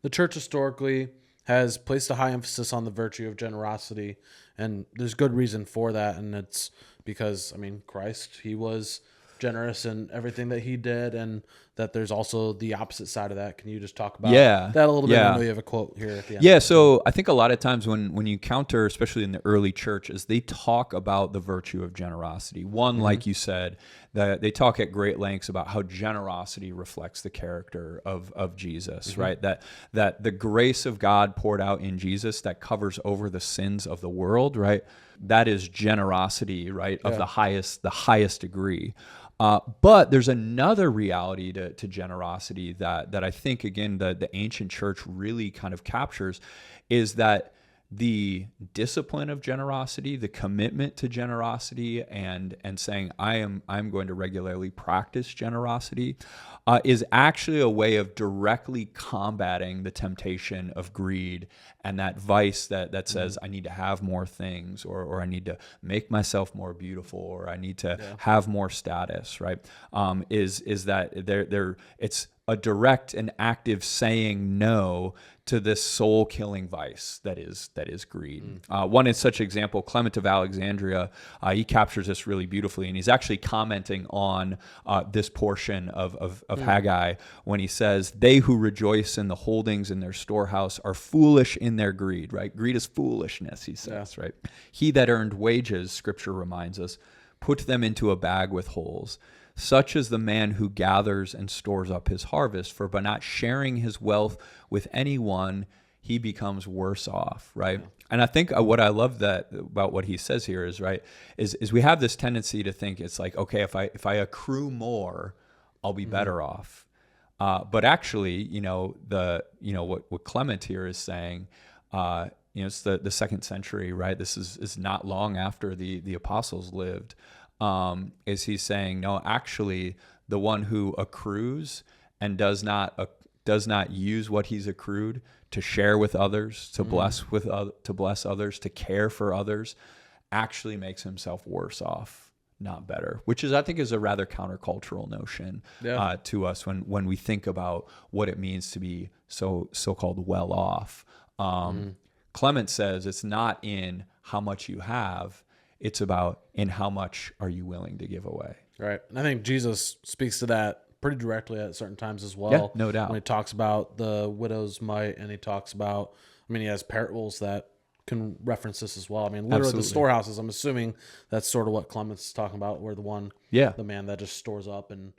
the church historically has placed a high emphasis on the virtue of generosity, and there's good reason for that. And it's because, I mean, Christ, he was generous in everything that he did, and that there's also the opposite side of that. Can you just talk about Yeah, that a little bit? I yeah. know you have a quote here at the end. Yeah, so I think a lot of times when you counter, especially in the early churches, they talk about the virtue of generosity. One, like you said, that they talk at great lengths about how generosity reflects the character of Jesus, right? That the grace of God poured out in Jesus that covers over the sins of the world, right? That is generosity, right, of the highest degree. But there's another reality to generosity that I think, again, the ancient church really kind of captures, is that the discipline of generosity, the commitment to generosity, and saying I'm going to regularly practice generosity, is actually a way of directly combating the temptation of greed and that vice that says I need to have more things, or I need to make myself more beautiful, or I need to have more status, right? Is that there it's a direct and active saying no to this soul-killing vice that is greed. One is such example, Clement of Alexandria. He captures this really beautifully, and he's actually commenting on this portion of Haggai when he says, "They who rejoice in the holdings in their storehouse are foolish in their greed." Right? Greed is foolishness, he says. Right? He that earned wages, Scripture reminds us, put them into a bag with holes. Such is the man who gathers and stores up his harvest, for by not sharing his wealth with anyone, he becomes worse off, right? And I think what I love that about what he says here is, right, is we have this tendency to think it's like, okay, if I accrue more, I'll be better off. But actually, what Clement here is saying, it's the second century, right? This is not long after the apostles lived. Is he's saying, no, actually, the one who accrues and does not use what he's accrued to share with others, to bless others, to care for others, actually makes himself worse off, not better. Which I think is a rather countercultural notion to us when we think about what it means to be so-called well off. Clement says it's not in how much you have. It's about in how much are you willing to give away. Right. And I think Jesus speaks to that pretty directly at certain times as well. Yeah, no doubt. When he talks about the widow's mite, and he talks about, he has parables that can reference this as well. Literally Absolutely. the storehouses, I'm assuming that's sort of what Clement's talking about, where the man that just stores up and